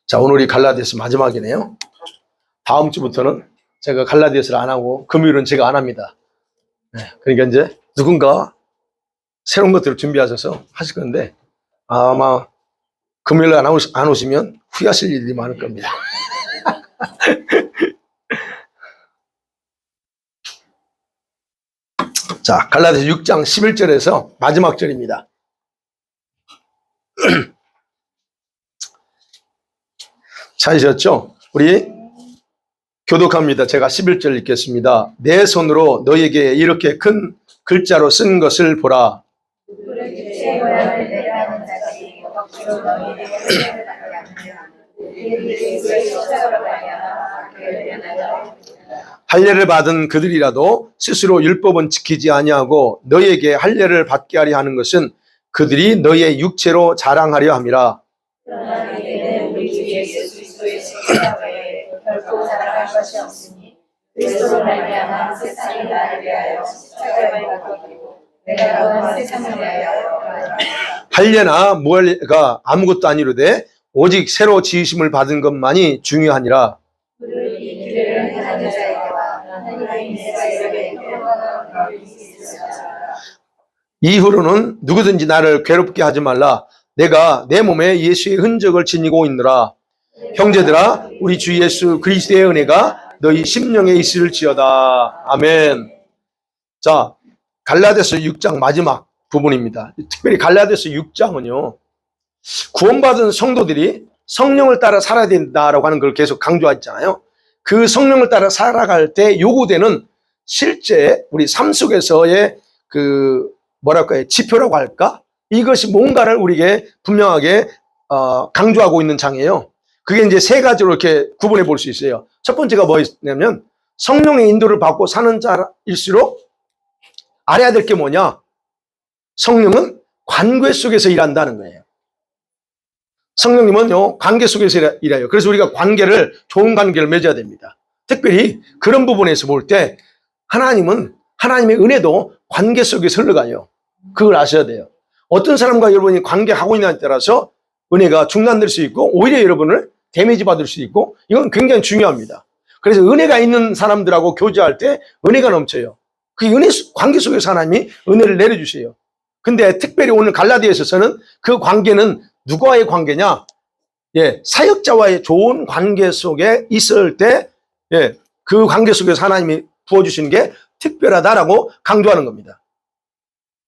자, 오늘이 갈라디아서 마지막이네요. 다음 주부터는 제가 갈라디아서를 안 하고 금요일은 제가 안 합니다. 네, 그러니까 이제 누군가 새로운 것들을 준비하셔서 하실 건데 아마 금요일 안 오시면 후회하실 일이 많을 겁니다. 자, 갈라디아서 6장 11절에서 마지막 절입니다. 찾으셨죠? 우리 교독합니다. 제가 11절 읽겠습니다. 내 손으로 너에게 이렇게 큰 글자로 쓴 것을 보라. 할례를 받은 그들이라도 스스로 율법은 지키지 아니하고 너에게 할례를 받게 하려 하는 것은 그들이 너의 육체로 자랑하려 함이라. 결코 자랑할 것이 없으니 그리스도로 말미암아 세상이 나를 위하여 십자가에 박히고 내가 또한 세상을 위하여 할례나 무할례가 아무것도 아니로되 오직 새로 지으심을 받은 것만이 중요하니라. 이 기회를 행하는 자에게와 하나님의 인생에게 평안한 이후로는 누구든지 나를 괴롭게 하지 말라. 내가 내 몸에 예수의 흔적을 지니고 있노라. 형제들아, 우리 주 예수 그리스도의 은혜가 너희 심령에 있을지어다. 아멘. 자, 갈라디아서 6장 마지막 부분입니다. 특별히 갈라디아서 6장은요, 구원받은 성도들이 성령을 따라 살아야 된다라고 하는 걸 계속 강조했잖아요. 그 성령을 따라 살아갈 때 요구되는 실제 우리 삶 속에서의 그 뭐랄까요, 지표라고 할까? 이것이 뭔가를 우리에게 분명하게 강조하고 있는 장이에요. 그게 이제 세 가지로 이렇게 구분해 볼 수 있어요. 첫 번째가 뭐냐면 성령의 인도를 받고 사는 자일수록 알아야 될 게 뭐냐? 성령은 관계 속에서 일한다는 거예요. 성령님은요, 관계 속에서 일해요. 그래서 우리가 좋은 관계를 맺어야 됩니다. 특별히 그런 부분에서 볼 때 하나님의 은혜도 관계 속에서 흘러가요. 그걸 아셔야 돼요. 어떤 사람과 여러분이 관계하고 있느냐에 따라서 은혜가 중단될 수 있고 오히려 여러분을 데미지 받을 수 있고 이건 굉장히 중요합니다. 그래서 은혜가 있는 사람들하고 교제할 때 은혜가 넘쳐요. 그 은혜 관계 속에서 하나님이 은혜를 내려주세요. 근데 특별히 오늘 갈라디아서는 그 관계는 누구와의 관계냐? 예, 사역자와의 좋은 관계 속에 있을 때, 예, 그 관계 속에서 하나님이 부어주시는 게 특별하다라고 강조하는 겁니다.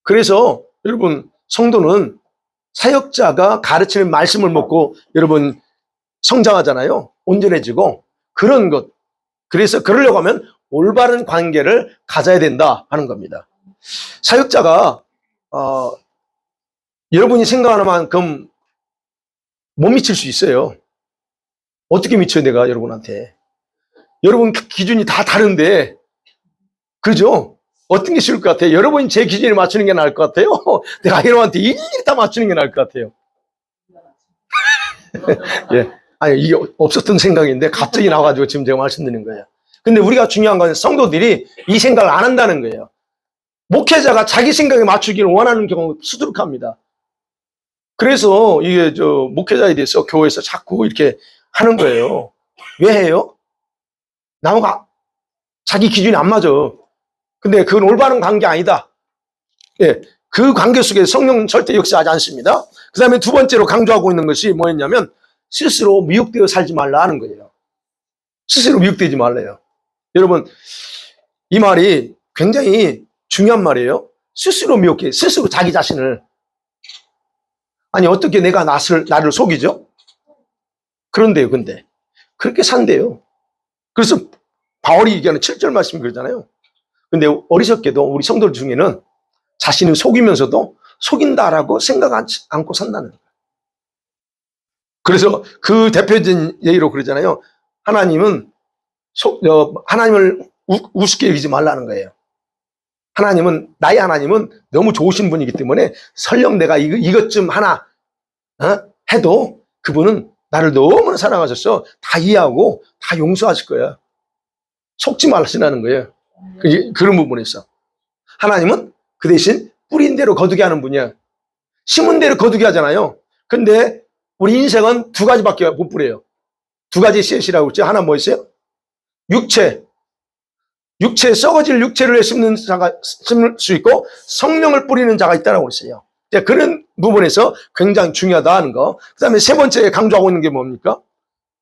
그래서 여러분, 성도는 사역자가 가르치는 말씀을 먹고 여러분 성장하잖아요. 온전해지고 그런 것. 그래서 그러려고 하면 올바른 관계를 가져야 된다 하는 겁니다. 사역자가 여러분이 생각하는 만큼 못 미칠 수 있어요. 어떻게 미쳐요, 내가 여러분한테? 여러분 기준이 다 다른데, 그죠? 어떤 게 쉬울 것 같아요? 여러분이 제 기준에 맞추는 게 나을 것 같아요? 내가 여러분한테 일일이 다 맞추는 게 나을 것 같아요? 예. 아니, 이게 없었던 생각인데 갑자기 나와가지고 지금 제가 말씀드리는 거예요. 근데 우리가 중요한 건 성도들이 이 생각을 안 한다는 거예요. 목회자가 자기 생각에 맞추기를 원하는 경우가 수두룩합니다. 그래서 이게 목회자에 대해서 교회에서 자꾸 이렇게 하는 거예요. 왜 해요? 나무가 자기 기준이 안 맞아. 근데 그건 올바른 관계 아니다. 예, 그 관계 속에 성령은 절대 역사하지 않습니다. 그 다음에 두 번째로 강조하고 있는 것이 뭐였냐면 스스로 미혹되어 살지 말라 하는 거예요. 스스로 미혹되지 말래요. 여러분, 이 말이 굉장히 중요한 말이에요. 스스로 미혹해. 스스로 자기 자신을. 아니, 어떻게 내가 나를 속이죠? 그런데요, 근데. 그렇게 산대요. 그래서 바울이 얘기하는 7절 말씀이 그러잖아요. 근데 어리석게도 우리 성도들 중에는 자신을 속이면서도 속인다라고 생각하지 않고 산다는 거예요. 그래서 그 대표적인 예로 그러잖아요. 하나님을 우습게 여기지 말라는 거예요. 나의 하나님은 너무 좋으신 분이기 때문에 설령 내가 이것 좀 하나 해도 그분은 나를 너무나 사랑하셔서 다 이해하고 다 용서하실 거야. 속지 말으시라는 거예요. 그런 부분에서. 하나님은 그 대신 뿌린 대로 거두게 하는 분이야. 심은 대로 거두게 하잖아요. 근데 우리 인생은 두 가지밖에 못 뿌려요. 두 가지 씨앗이라고 했죠. 하나 뭐였어요? 육체. 썩어질 육체를 심는 자가 심을 수 있고 성령을 뿌리는 자가 있다고 했어요. 그런 부분에서 굉장히 중요하다 하는 거. 그 다음에 세 번째 강조하고 있는 게 뭡니까?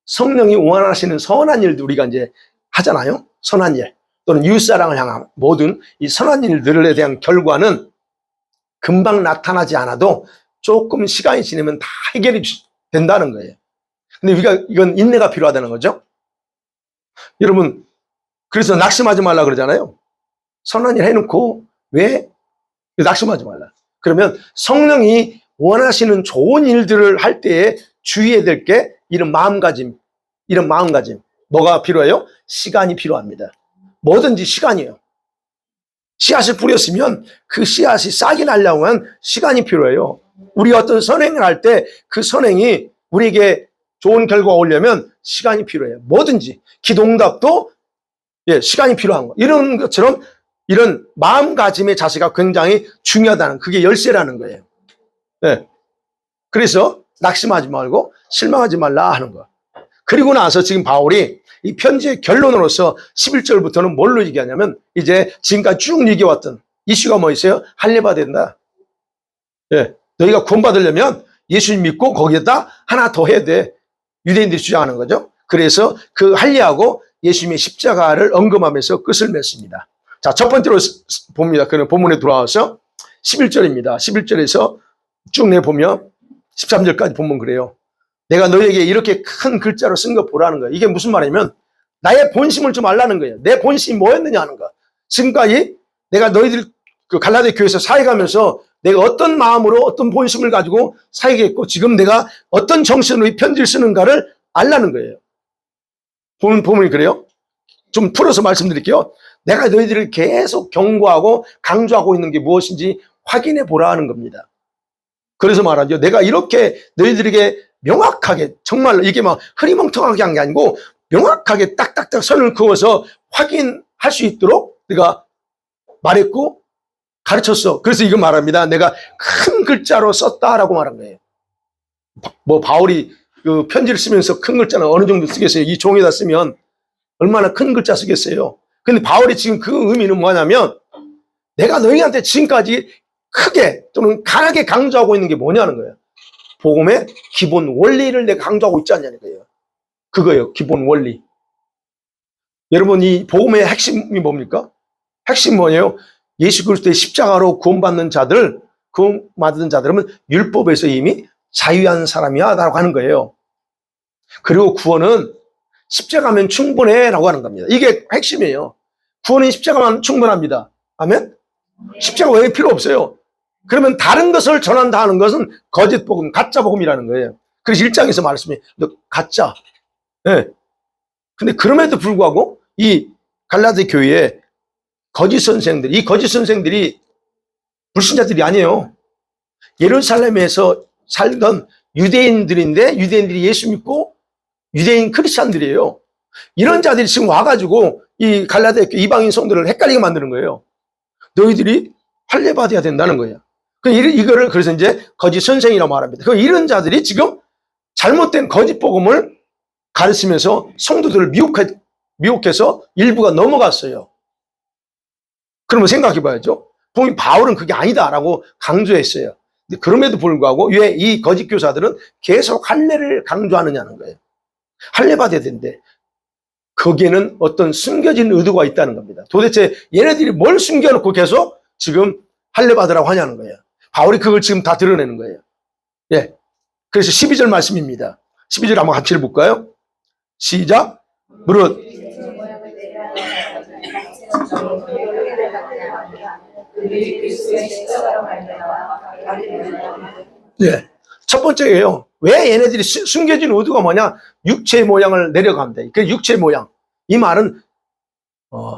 성령이 원하시는 선한 일도 우리가 이제 하잖아요. 선한 일 또는 이웃사랑을 향한 모든 이 선한 일들에 대한 결과는 금방 나타나지 않아도 조금 시간이 지나면 다 해결이 된다는 거예요. 근데 우리가 이건 인내가 필요하다는 거죠. 여러분, 그래서 낙심하지 말라 그러잖아요. 선한 일 해놓고 왜 낙심하지 말라. 그러면 성령이 원하시는 좋은 일들을 할 때에 주의해야 될 게 이런 마음가짐. 뭐가 필요해요? 시간이 필요합니다. 뭐든지 시간이에요. 씨앗을 뿌렸으면 그 씨앗이 싹이 나려면 시간이 필요해요. 우리가 어떤 선행을 할 때 그 선행이 우리에게 좋은 결과가 오려면 시간이 필요해요. 뭐든지. 기도응답도 시간이 필요한 거. 이런 것처럼 이런 마음가짐의 자세가 굉장히 중요하다는, 그게 열쇠라는 거예요. 그래서 낙심하지 말고 실망하지 말라 하는 거. 그리고 나서 지금 바울이 이 편지의 결론으로서 11절부터는 뭘로 얘기하냐면 이제 지금까지 쭉 얘기해왔던 이슈가 뭐 있어요? 할례받아야 된다. 너희가 구원받으려면 예수님 믿고 거기에다 하나 더 해야 돼. 유대인들이 주장하는 거죠. 그래서 그 할례하고 예수님의 십자가를 언급하면서 끝을 맺습니다. 자, 첫 번째로 봅니다. 그는 본문에 돌아와서 11절입니다. 11절에서 쭉 내보면 13절까지 보면 그래요. 내가 너에게 이렇게 큰 글자로 쓴 거 보라는 거예요. 이게 무슨 말이냐면 나의 본심을 좀 알라는 거예요. 내 본심이 뭐였느냐 하는 거. 지금까지 내가 너희들 그 갈라디아 교회에서 사역하면서 내가 어떤 마음으로 어떤 본심을 가지고 사역했고 지금 내가 어떤 정신으로 이 편지를 쓰는가를 알라는 거예요. 보면 그래요. 좀 풀어서 말씀드릴게요. 내가 너희들을 계속 경고하고 강조하고 있는 게 무엇인지 확인해 보라 하는 겁니다. 그래서 말하죠. 내가 이렇게 너희들에게 명확하게, 정말 이게 막 흐리멍텅하게 한 게 아니고 명확하게 딱딱딱 선을 그어서 확인할 수 있도록 내가 말했고 가르쳤어. 그래서 이거 말합니다. 내가 큰 글자로 썼다라고 말한 거예요. 뭐 바울이 그 편지를 쓰면서 큰 글자는 어느 정도 쓰겠어요? 이 종에다 쓰면 얼마나 큰 글자 쓰겠어요? 근데 바울이 지금 그 의미는 뭐냐면 내가 너희한테 지금까지 크게 또는 강하게 강조하고 있는 게 뭐냐는 거예요. 복음의 기본 원리를 내가 강조하고 있지 않냐는 거예요. 그거예요. 기본 원리. 여러분, 이 복음의 핵심이 뭡니까? 핵심 뭐예요? 예수 그리스도의 십자가로 구원받는 자들, 구원받은 자들은 율법에서 이미 자유한 사람이야 라고 하는 거예요. 그리고 구원은 십자가면 충분해 라고 하는 겁니다. 이게 핵심이에요. 구원은 십자가만 충분합니다. 아멘? 십자가 외에 필요 없어요. 그러면 다른 것을 전한다 하는 것은 거짓 복음, 가짜 복음이라는 거예요. 그래서 1장에서 말씀해, 너 가짜. 근데 그럼에도 불구하고 이 갈라디아 교회에 거짓 선생들, 이 거짓 선생들이 불신자들이 아니에요. 예루살렘에서 살던 유대인들인데 유대인들이 예수 믿고 유대인 크리스찬들이에요. 이런 자들이 지금 와가지고 이 갈라디아 교회 이방인 성도를 헷갈리게 만드는 거예요. 너희들이 할례받아야 된다는 거예요. 이거를 그래서 이제 거짓 선생이라고 말합니다. 이런 자들이 지금 잘못된 거짓 복음을 가르치면서 성도들을 미혹해서 일부가 넘어갔어요. 그러면 생각해 봐야죠. 보면 바울은 그게 아니다라고 강조했어요. 근데 그럼에도 불구하고 왜 이 거짓 교사들은 계속 할례를 강조하느냐는 거예요. 할례 받아야 된대. 거기에는 어떤 숨겨진 의도가 있다는 겁니다. 도대체 얘네들이 뭘 숨겨놓고 계속 지금 할례 받으라고 하냐는 거예요. 바울이 그걸 지금 다 드러내는 거예요. 그래서 12절 말씀입니다. 12절 한번 같이 읽어볼까요? 시작. 무릇 첫 번째예요. 왜 얘네들이 숨겨진 의도가 뭐냐? 육체의 모양을 내려간다. 그 육체의 모양. 이 말은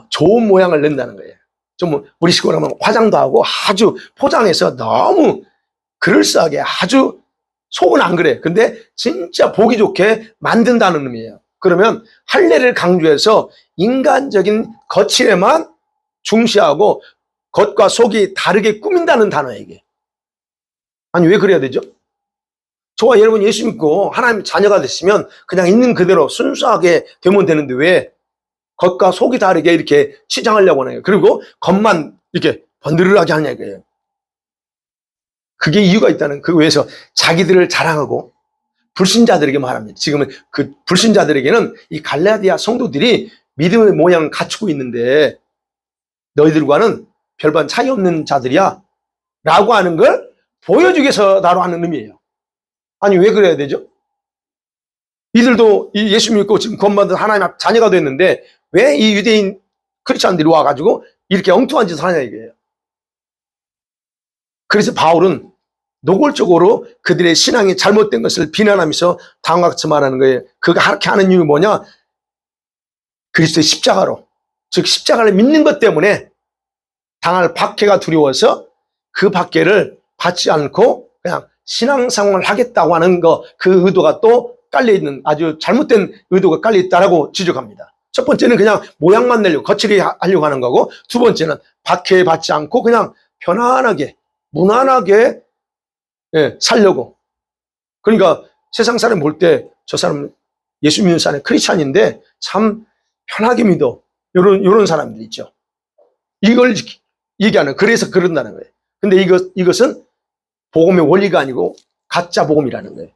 좋은 모양을 낸다는 거예요. 좀 우리 식으로 하면 화장도 하고 아주 포장해서 너무 그럴싸하게 아주 속은 안 그래. 근데 진짜 보기 좋게 만든다는 의미예요. 그러면 할례를 강조해서 인간적인 거칠에만 중시하고 겉과 속이 다르게 꾸민다는 단어예요, 이게. 아니, 왜 그래야 되죠? 저와 여러분 예수 믿고 하나님 자녀가 됐으면 그냥 있는 그대로 순수하게 되면 되는데 왜 겉과 속이 다르게 이렇게 치장하려고 하나요? 그리고 겉만 이렇게 번드르르하게 하냐 이거예요. 그게 이유가 있다는 그 외에서 자기들을 자랑하고 불신자들에게 말합니다. 지금은 그 불신자들에게는 이 갈라디아 성도들이 믿음의 모양을 갖추고 있는데 너희들과는 별반 차이 없는 자들이야 라고 하는 걸 보여주기 위해서 나로 하는 의미예요. 아니 왜 그래야 되죠? 이들도 이 예수 믿고 지금 구원받은 하나님 앞 자녀가 됐는데 왜 이 유대인 크리스찬들이 와가지고 이렇게 엉뚱한 짓을 하냐 이거예요. 그래서 바울은 노골적으로 그들의 신앙이 잘못된 것을 비난하면서 당황같이 말하는 거예요. 그가 그렇게 하는 이유는 뭐냐? 그리스도의 십자가로, 즉 십자가를 믿는 것 때문에 당할 박해가 두려워서 그 박해를 받지 않고 그냥 신앙생활을 하겠다고 하는 거, 그 의도가 또 깔려있는 아주 잘못된 의도가 깔려있다라고 지적합니다. 첫 번째는 그냥 모양만 내려고 거칠게 하려고 하는 거고, 두 번째는 박해 받지 않고 그냥 편안하게 무난하게 살려고. 그러니까 세상 사람 볼 때 저 사람 예수 믿는 사람이 크리스찬인데 참 편하게 믿어. 요런 사람들 있죠. 이걸 얘기하는, 그래서 그런다는 거예요. 근데 이것은 복음의 원리가 아니고 가짜 복음이라는 거예요.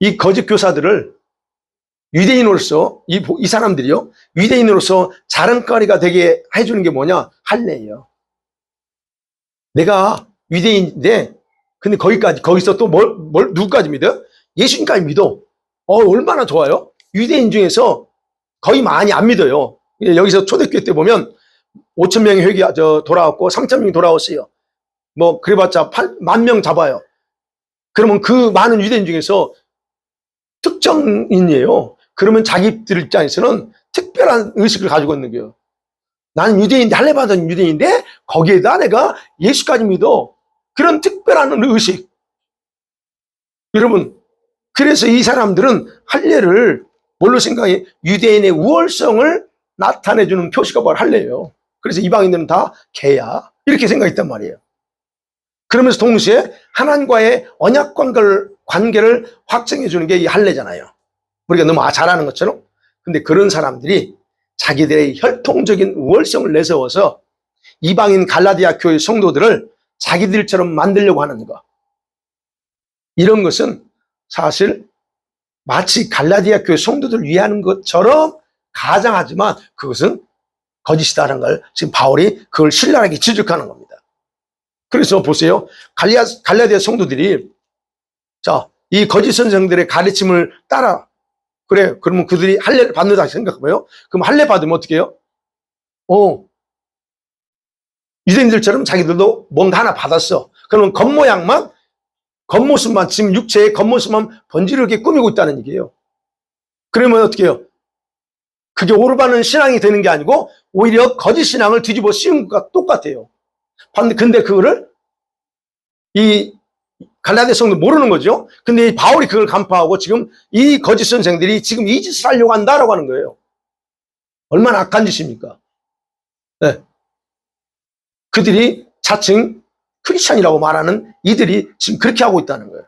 이 거짓 교사들을 유대인으로서 이 사람들이요, 유대인으로서 자랑거리가 되게 해주는 게 뭐냐? 할례예요. 내가 유대인인데 근데 거기서 또 누구까지 믿어? 예수님까지 믿어. 얼마나 좋아요? 유대인 중에서 거의 많이 안 믿어요. 여기서 초대교회 때 보면 5,000명이 돌아왔고 3,000명이 돌아왔어요. 뭐 그래봤자 10,000명 잡아요. 그러면 그 많은 유대인 중에서 특정인이에요. 그러면 자기들 입장에서는 특별한 의식을 가지고 있는 거예요. 나는 유대인인데, 할례 받은 유대인인데 거기에다 내가 예수까지 믿어. 그런 특별한 의식. 여러분, 그래서 이 사람들은 할례를 뭘로 생각해? 유대인의 우월성을 나타내주는 표시가 바로 할례예요. 그래서 이방인들은 다 개야, 이렇게 생각했단 말이에요. 그러면서 동시에 하나님과의 언약 관계를 확증해 주는 게 이 할례잖아요. 우리가 너무 잘하는 것처럼. 근데 그런 사람들이 자기들의 혈통적인 우월성을 내세워서 이방인 갈라디아 교회 성도들을 자기들처럼 만들려고 하는 것. 이런 것은 사실 마치 갈라디아 교회 성도들을 위하는 것처럼 가장하지만 그것은 거짓이다라는 걸 지금 바울이 그걸 신랄하게 지적하는 겁니다. 그래서 보세요. 갈라디아 성도들이 이 거짓 선생들의 가르침을 따라, 그래, 그러면 그들이 할례를 받는다 생각해봐요. 그럼 할례 받으면 어떻게 해요? 유대인들처럼 자기들도 뭔가 하나 받았어. 그러면 겉모습만, 지금 육체의 겉모습만 번지르게 꾸미고 있다는 얘기예요. 그러면 어떻게 해요? 그게 올바른 신앙이 되는 게 아니고 오히려 거짓 신앙을 뒤집어 씌운 것과 똑같아요. 근데 그거를 이 갈라디아 성도 모르는 거죠. 근데 이 바울이 그걸 간파하고 지금 이 거짓 선생들이 지금 이 짓을 하려고 한다라고 하는 거예요. 얼마나 악한 짓입니까? 네. 그들이 자칭 크리스찬이라고 말하는 이들이 지금 그렇게 하고 있다는 거예요.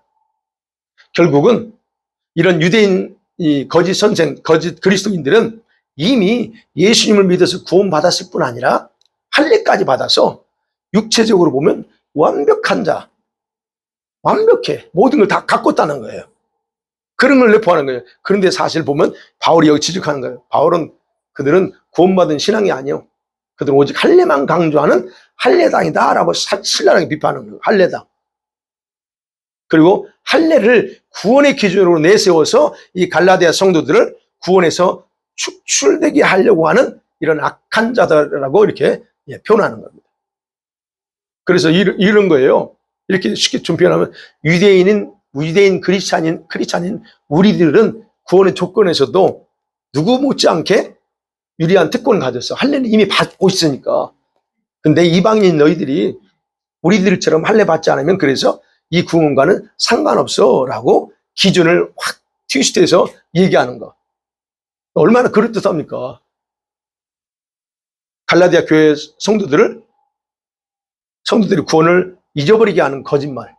결국은 이런 유대인 이 거짓 선생, 거짓 그리스도인들은 이미 예수님을 믿어서 구원받았을 뿐 아니라 할례까지 받아서 육체적으로 보면 완벽한 자, 완벽해. 모든 걸 다 갖고 있다는 거예요. 그런 걸 내포하는 거예요. 그런데 사실 보면 바울이 여기 지적하는 거예요. 그들은 구원받은 신앙이 아니에요. 그들은 오직 할례만 강조하는 할례당이다라고 신랄하게 비판하는 거예요. 할례당. 그리고 할례를 구원의 기준으로 내세워서 이 갈라디아 성도들을 구원에서 축출되게 하려고 하는 이런 악한 자들이라고 이렇게 표현하는 겁니다. 그래서 이런 거예요. 이렇게 쉽게 좀 표현하면 유대인 크리스찬인 우리들은 구원의 조건에서도 누구 못지않게 유리한 특권을 가졌어. 할례는 이미 받고 있으니까. 근데 이방인 너희들이 우리들처럼 할례 받지 않으면 그래서 이 구원과는 상관없어 라고 기준을 확 트위스트해서 얘기하는 거. 얼마나 그럴듯합니까? 갈라디아 교회 성도들이 구원을 잊어버리게 하는 거짓말.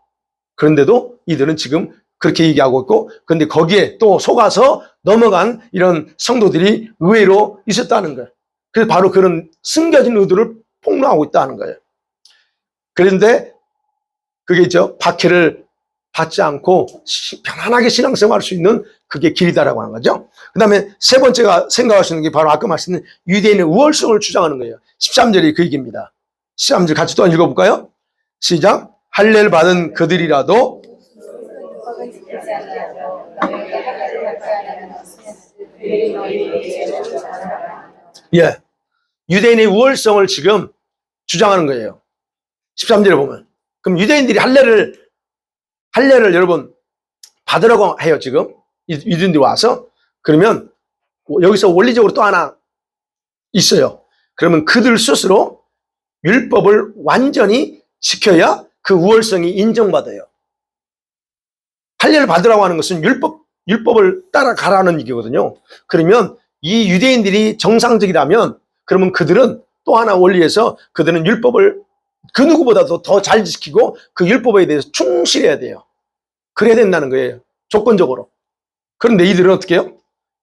그런데도 이들은 지금 그렇게 얘기하고 있고, 그런데 거기에 또 속아서 넘어간 이런 성도들이 의외로 있었다는 거예요. 그래서 바로 그런 숨겨진 의도를 폭로하고 있다는 거예요. 그런데 그게 있죠. 박해를 받지 않고 편안하게 신앙생활할 수 있는 그게 길이다라고 하는 거죠. 그 다음에 세 번째가 생각하시는 게 바로 아까 말씀드린 유대인의 우월성을 주장하는 거예요. 13절이 그 얘기입니다. 13절 같이 또 읽어볼까요? 시작. 할례를 받은 그들이라도 예, 유대인의 우월성을 지금 주장하는 거예요. 13절에 보면. 그럼 유대인들이 할례를 여러분 받으라고 해요. 지금 유대인들이 와서. 그러면 여기서 원리적으로 또 하나 있어요. 그러면 그들 스스로 율법을 완전히 지켜야 그 우월성이 인정받아요. 할례를 받으라고 하는 것은 율법을 따라가라는 얘기거든요. 그러면 이 유대인들이 정상적이라면 그러면 그들은 또 하나 원리에서 그들은 율법을 그 누구보다도 더 잘 지키고 그 율법에 대해서 충실해야 돼요. 그래야 된다는 거예요. 조건적으로. 그런데 이들은 어떻게 해요?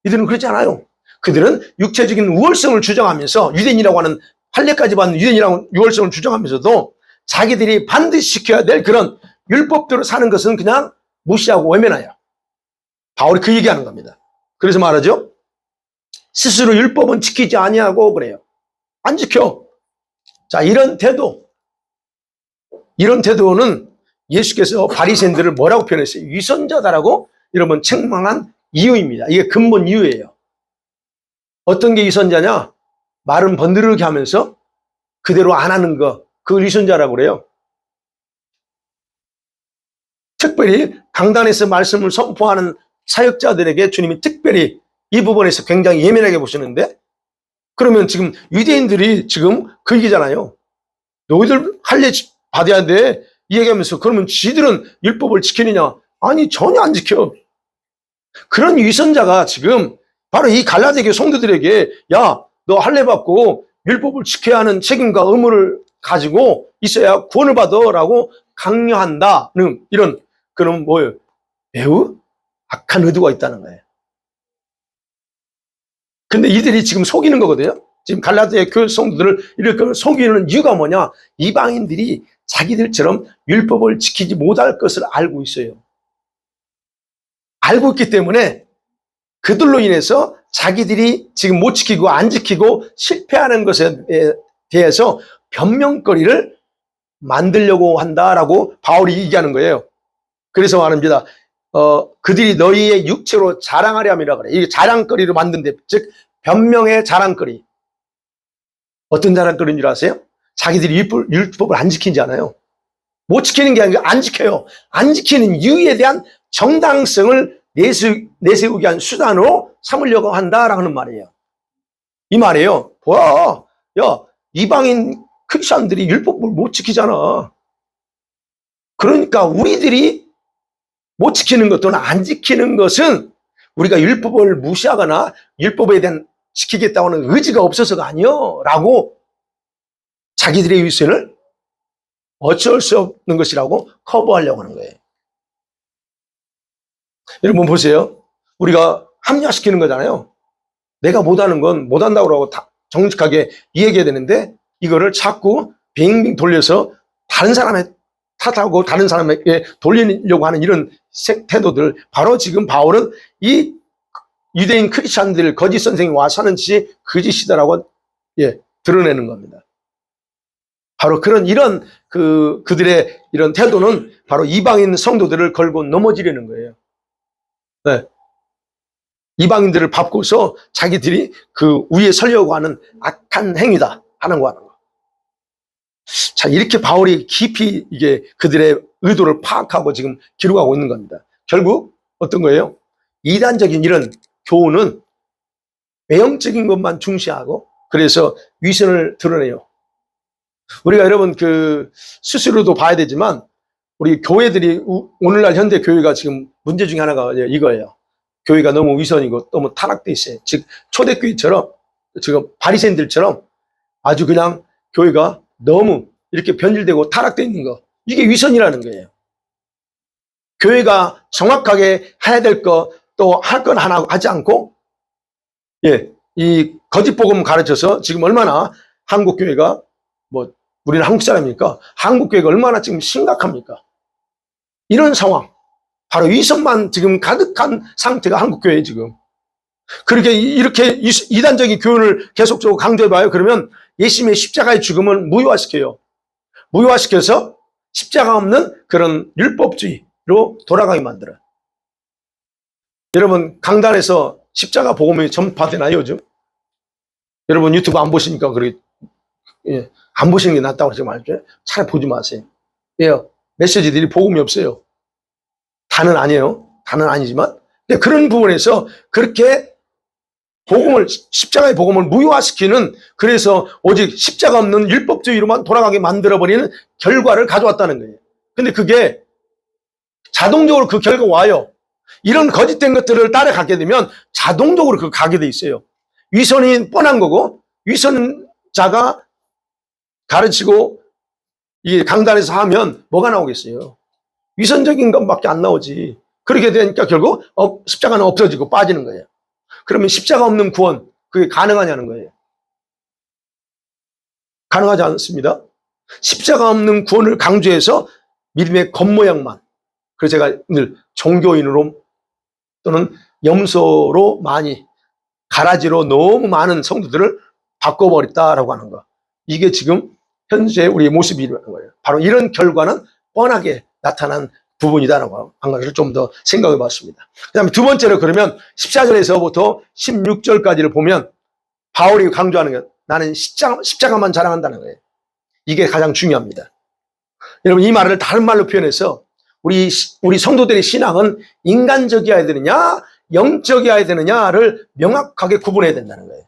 이들은 그렇지 않아요. 그들은 육체적인 우월성을 주장하면서 유대인이라고 하는 할례까지 받는 유대인이라고 우월성을 주장하면서도 자기들이 반드시 지켜야 될 그런 율법대로 사는 것은 그냥 무시하고 외면해요. 바울이 그 얘기하는 겁니다. 그래서 말하죠. 스스로 율법은 지키지 아니하고 그래요. 안 지켜. 자, 이런 태도는 예수께서 바리새인들을 뭐라고 표현했어요? 위선자다라고 여러분 책망한 이유입니다. 이게 근본 이유예요. 어떤 게 위선자냐? 말은 번드르게 하면서 그대로 안 하는 거, 그걸 위선자라고 그래요. 특별히 강단에서 말씀을 선포하는 사역자들에게 주님이 특별히 이 부분에서 굉장히 예민하게 보시는데, 그러면 지금 유대인들이 지금 그 얘기잖아요. 너희들 할례 받아야 돼. 이 얘기하면서 그러면 지들은 율법을 지키느냐? 아니, 전혀 안 지켜. 그런 위선자가 지금 바로 이 갈라디아 교회 성도들에게 야, 너 할례 받고 율법을 지켜야 하는 책임과 의무를 가지고 있어야 구원을 받아라고 강요한다는 이런 그런 뭐예요? 매우 악한 의도가 있다는 거예요. 근데 이들이 지금 속이는 거거든요. 지금 갈라디아 교회 성도들을 이렇게 속이는 이유가 뭐냐? 이방인들이 자기들처럼 율법을 지키지 못할 것을 알고 있어요. 알고 있기 때문에 그들로 인해서 자기들이 지금 못 지키고 안 지키고 실패하는 것에 대해서 변명거리를 만들려고 한다라고 바울이 얘기하는 거예요. 그래서 말합니다. 그들이 너희의 육체로 자랑하려 함이라 그래. 이게 자랑거리를 만든데, 즉 변명의 자랑거리. 어떤 자랑거리인 줄 아세요? 자기들이 율법을 안 지키잖아요. 못 지키는 게 아니라 안 지켜요. 안 지키는 이유에 대한 정당성을 내세우기 위한 수단으로 삼으려고 한다라는 말이에요. 이 말이에요. 와, 야, 이방인 크리스천들이 율법을 못 지키잖아. 그러니까 우리들이 못 지키는 것 또는 안 지키는 것은 우리가 율법을 무시하거나 율법에 대한 지키겠다고는 의지가 없어서가 아니요 라고 자기들의 위선을 어쩔 수 없는 것이라고 커버하려고 하는 거예요. 여러분 보세요. 우리가 합리화시키는 거잖아요. 내가 못하는 건 못한다고 하고 정직하게 이야기해야 되는데 이거를 자꾸 빙빙 돌려서 다른 사람의 탓하고 다른 사람에게 돌리려고 하는 이런 태도들, 바로 지금 바울은 이 유대인 크리스찬들 거짓 선생이 와서 하는 짓이 그 짓이다라고 드러내는 겁니다. 바로 이런 그들의 이런 태도는 바로 이방인 성도들을 걸고 넘어지려는 거예요. 네. 이방인들을 밟고서 자기들이 그 위에 서려고 하는 악한 행위다 하는 거. 자, 이렇게 바울이 깊이 이게 그들의 의도를 파악하고 지금 기록하고 있는 겁니다. 결국 어떤 거예요? 이단적인 이런 교훈은 외형적인 것만 중시하고 그래서 위선을 드러내요. 우리가 여러분 스스로도 봐야 되지만 우리 교회들이 오늘날 현대 교회가 지금 문제 중에 하나가 이거예요. 교회가 너무 위선이고 너무 타락돼 있어요. 즉 초대교회처럼 지금 바리새인들처럼 아주 그냥 교회가 너무 이렇게 변질되고 타락돼 있는 거, 이게 위선이라는 거예요. 교회가 정확하게 해야 될 거 또 할 건 하나 하지 않고 이 거짓 복음 가르쳐서 지금 얼마나 한국 교회가 뭐 우리는 한국 사람이니까 한국 교회가 얼마나 지금 심각합니까? 이런 상황, 바로 위선만 지금 가득한 상태가 한국 교회에 지금. 그렇게 이렇게 이단적인 교훈을 계속적으로 강조해봐요. 그러면 예수님의 십자가의 죽음을 무효화시켜요. 무효화시켜서 십자가 없는 그런 율법주의로 돌아가게 만들어요. 여러분 강단에서 십자가 복음이 전파되나요 요즘? 여러분 유튜브 안 보시니까 그래 안 보시는 게 낫다고 그러지 말죠. 차라리 보지 마세요. 왜요? 메시지들이 복음이 없어요. 다는 아니에요. 다는 아니지만 그런 부분에서 그렇게 복음을 십자가의 복음을 무효화시키는 그래서 오직 십자가 없는 율법주의로만 돌아가게 만들어버리는 결과를 가져왔다는 거예요. 근데 그게 자동적으로 그 결과가 와요. 이런 거짓된 것들을 따라가게 되면 자동적으로 그 가게 돼 있어요. 위선이 뻔한 거고 위선자가 가르치고 이 강단에서 하면 뭐가 나오겠어요? 위선적인 것밖에 안 나오지. 그렇게 되니까 결국 십자가는 없어지고 빠지는 거예요. 그러면 십자가 없는 구원 그게 가능하냐는 거예요. 가능하지 않습니다. 십자가 없는 구원을 강조해서 믿음의 겉모양만, 그래서 제가 늘 종교인으로 또는 염소로 많이 가라지로 너무 많은 성도들을 바꿔버렸다라고 하는 거. 이게 지금 현재 우리의 모습이라는 거예요. 바로 이런 결과는 뻔하게 나타난 부분이다라고 한 것을 좀 더 생각해 봤습니다. 그 다음에 두 번째로 그러면 14절에서부터 16절까지를 보면 바울이 강조하는 게 나는 십자가만 자랑한다는 거예요. 이게 가장 중요합니다. 여러분 이 말을 다른 말로 표현해서 우리 성도들의 신앙은 인간적이어야 되느냐 영적이어야 되느냐를 명확하게 구분해야 된다는 거예요.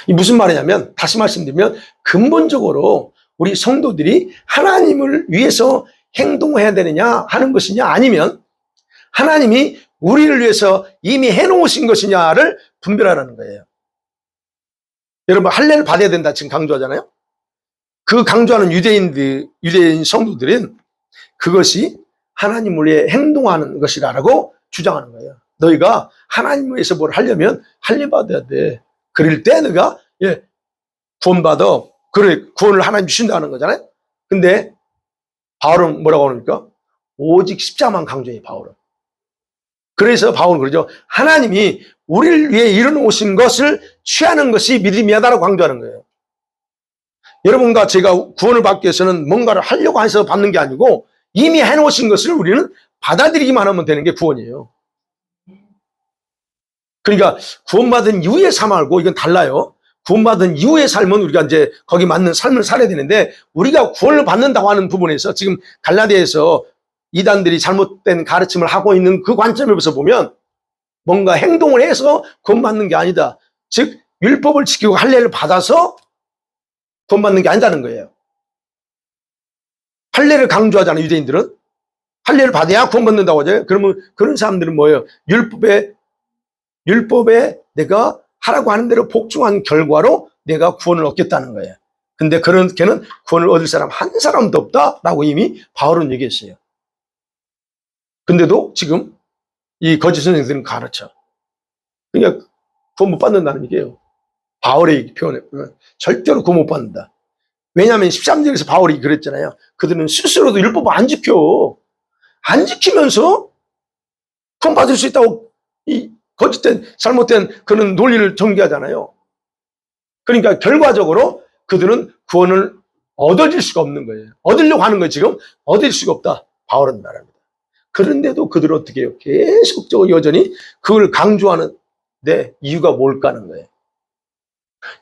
이 무슨 말이냐면 다시 말씀드리면 근본적으로 우리 성도들이 하나님을 위해서 행동해야 되느냐 하는 것이냐 아니면 하나님이 우리를 위해서 이미 해놓으신 것이냐를 분별하라는 거예요. 여러분 할례를 받아야 된다 지금 강조하잖아요. 그 강조하는 유대인 성도들은 그것이 하나님을 위해 행동하는 것이라고 주장하는 거예요. 너희가 하나님을 위해서 뭘 하려면 할례 받아야 돼. 그럴 때 너가 구원받아. 그래 구원을 하나님 주신다는 거잖아요. 근데 바울은 뭐라고 합니까? 오직 십자만 강조해요. 바울은. 그래서 바울은 그러죠. 하나님이 우리를 위해 이뤄놓으신 것을 취하는 것이 믿음이야라고 강조하는 거예요. 여러분과 제가 구원을 받기 위해서는 뭔가를 하려고 해서 받는 게 아니고 이미 해놓으신 것을 우리는 받아들이기만 하면 되는 게 구원이에요. 그러니까 구원받은 이후의 삶 말고 이건 달라요. 구원받은 이후의 삶은 우리가 이제 거기 맞는 삶을 살아야 되는데 우리가 구원을 받는다고 하는 부분에서 지금 갈라디아에서 이단들이 잘못된 가르침을 하고 있는 그 관점에서 보면 뭔가 행동을 해서 구원받는 게 아니다. 즉 율법을 지키고 할례를 받아서 구원받는 게 아니다는 거예요. 할례를 강조하잖아요. 유대인들은. 할례를 받아야 구원받는다고 하잖아요. 그러면 그런 사람들은 뭐예요? 율법에 내가 하라고 하는 대로 복종한 결과로 내가 구원을 얻겠다는 거예요. 근데 그렇게는 구원을 얻을 사람 한 사람도 없다라고 이미 바울은 얘기했어요. 근데도 지금 이 거짓 선생들은 가르쳐. 그러니까 구원 못 받는다는 얘기예요. 바울의 표현에 절대로 구원 못 받는다. 왜냐하면 13절에서 바울이 그랬잖아요. 그들은 스스로도 율법을 안 지켜. 안 지키면서 구원 받을 수 있다고 이 거짓된 잘못된 그런 논리를 전개하잖아요. 그러니까 결과적으로 그들은 구원을 얻어질 수가 없는 거예요. 얻으려고 하는 거 지금 얻을 수가 없다. 바울은 말합니다. 그런데도 그들은 어떻게 해요? 계속적으로 여전히 그걸 강조하는데 이유가 뭘까 하는 거예요.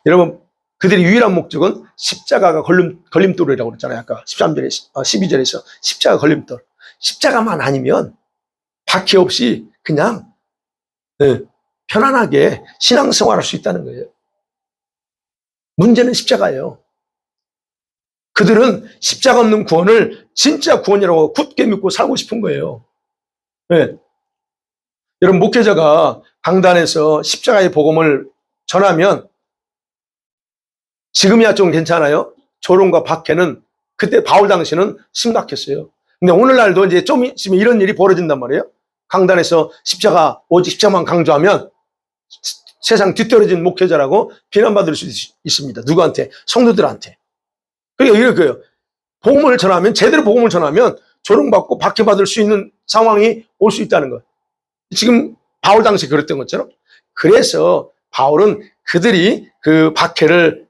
여러분 그들의 유일한 목적은 십자가가 걸림돌이라고 그랬잖아요. 아까 12절에서 십자가 걸림돌. 십자가만 아니면 박해 없이 그냥 편안하게 신앙생활할 수 있다는 거예요. 문제는 십자가예요. 그들은 십자가 없는 구원을 진짜 구원이라고 굳게 믿고 살고 싶은 거예요. 네. 여러분 목회자가 강단에서 십자가의 복음을 전하면 지금이야 좀 괜찮아요. 조롱과 박해는 그때 바울 당시는 심각했어요. 근데 오늘날도 이제 좀 있으면 이런 일이 벌어진단 말이에요. 강단에서 십자가, 오직 십자가만 강조하면 세상 뒤떨어진 목회자라고 비난받을 수 있습니다. 누구한테? 성도들한테. 그러니까 이럴 거예요. 복음을 전하면, 제대로 복음을 전하면 조롱받고 박해받을 수 있는 상황이 올 수 있다는 거예요. 지금 바울 당시 그랬던 것처럼. 그래서 바울은 그들이 그 박해를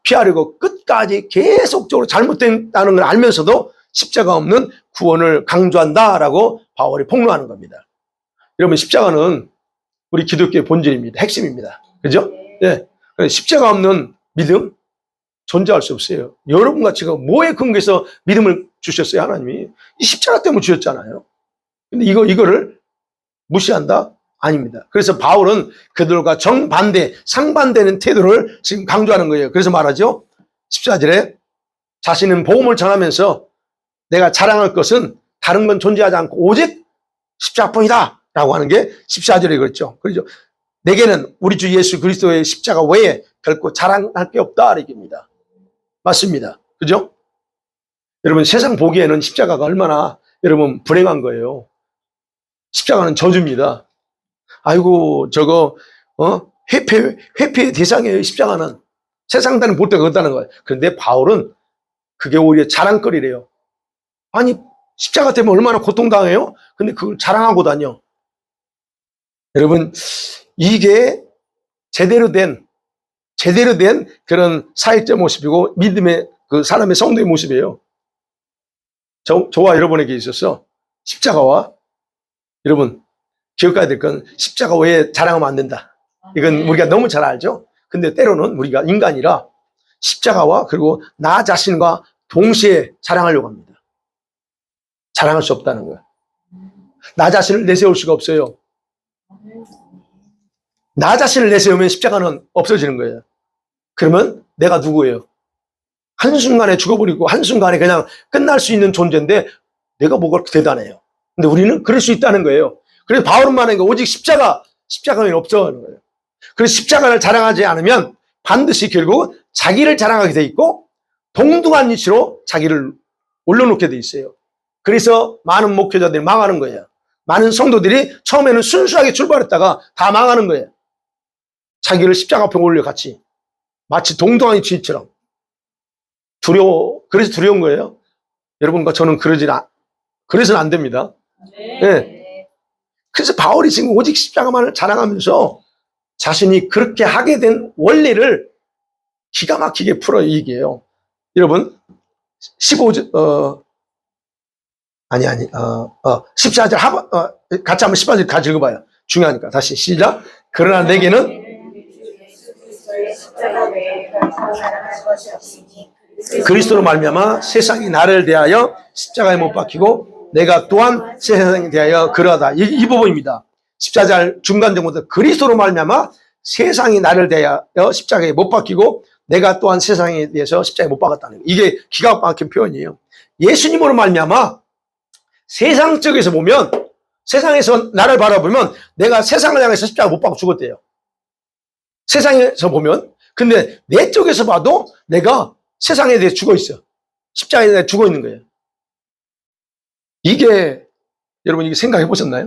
피하려고 끝까지 계속적으로 잘못된다는 걸 알면서도 십자가 없는 구원을 강조한다라고 바울이 폭로하는 겁니다. 여러분, 십자가는 우리 기독교의 본질입니다. 핵심입니다. 그죠? 네. 십자가 없는 믿음 존재할 수 없어요. 여러분과 제가 뭐에 근거해서 믿음을 주셨어요, 하나님이? 이 십자가 때문에 주셨잖아요. 근데 이거를 무시한다? 아닙니다. 그래서 바울은 그들과 정반대, 상반되는 태도를 지금 강조하는 거예요. 그래서 말하죠. 14절에 자신은 복음을 전하면서 내가 자랑할 것은 다른 건 존재하지 않고 오직 십자가뿐이다 라고 하는 게 14절에 그랬죠. 그렇죠. 내게는 우리 주 예수 그리스도의 십자가 외에 결코 자랑할 게 없다 이겁니다. 맞습니다. 그죠? 여러분, 세상 보기에는 십자가가 얼마나 여러분 불행한 거예요. 십자가는 저주입니다. 아이고, 저거, 회피의 대상이에요, 십자가는. 세상 단은 볼 데가 없다는 거예요. 그런데 바울은 그게 오히려 자랑거리래요. 아니, 십자가 때문에 얼마나 고통당해요? 근데 그걸 자랑하고 다녀. 여러분, 이게 제대로 된 그런 사역자 모습이고 믿음의 그 사람의 성도의 모습이에요. 저와 여러분에게 있어서 십자가와 여러분 기억해야 될 건 십자가 외에 자랑하면 안 된다. 이건 우리가 너무 잘 알죠. 근데 때로는 우리가 인간이라 십자가와 그리고 나 자신과 동시에 자랑하려고 합니다. 자랑할 수 없다는 거예요. 나 자신을 내세울 수가 없어요. 나 자신을 내세우면 십자가는 없어지는 거예요. 그러면 내가 누구예요? 한순간에 죽어버리고 한순간에 그냥 끝날 수 있는 존재인데 내가 뭐가 대단해요. 근데 우리는 그럴 수 있다는 거예요. 그래서 바울은 말하는 거 오직 십자가는 없어 하는 거예요. 그래서 십자가를 자랑하지 않으면 반드시 결국 자기를 자랑하게 돼 있고 동등한 위치로 자기를 올려놓게 돼 있어요. 그래서 많은 목회자들이 망하는 거예요. 많은 성도들이 처음에는 순수하게 출발했다가 다 망하는 거예요. 자기를 십자가 앞에 올려 같이 마치 동등한 위치처럼 그래서 두려운 거예요. 여러분과 저는 그래서는 안 됩니다. 네. 그래서 바울이 지금 오직 십자가만을 자랑하면서 자신이 그렇게 하게 된 원리를 기가 막히게 풀어 얘기해요. 여러분, 14절 같이 한번 14절 같이 읽어봐요. 중요하니까. 다시 시작. 그러나 내게는 그리스도로 말미암아 세상이 나를 대하여 십자가에 못 박히고 내가 또한 세상에 대하여 그러하다. 이 부분입니다. 14절 중간 정부터 그리스도로 말미암아 세상이 나를 대하여 십자가에 못 박히고 내가 또한 세상에 대해서 십자가에 못 박았다는 거예요. 이게 기가 막힌 표현이에요. 예수님으로 말미암아 세상 쪽에서 보면 세상에서 나를 바라보면 내가 세상을 향해서 십자가 못 박고 죽었대요. 세상에서 보면. 근데 내 쪽에서 봐도 내가 세상에 대해 죽어 있어. 십자가에 대해 죽어 있는 거예요. 여러분 이게 생각해 보셨나요?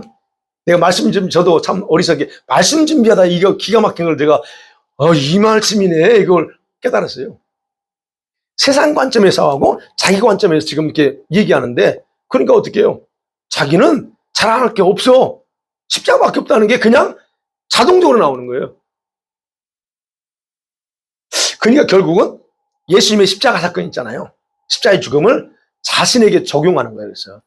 내가 저도 참 어리석게 말씀 준비하다 이거 기가 막힌 걸 제가 이 말씀이네 이걸 깨달았어요. 세상 관점에서 하고 자기 관점에서 지금 이렇게 얘기하는데 그러니까 어떻게 해요? 자기는 자랑할 게 없어. 십자가밖에 없다는 게 그냥 자동적으로 나오는 거예요. 그러니까 결국은 예수님의 십자가 사건 있잖아요. 십자가의 죽음을 자신에게 적용하는 거예요. 그래서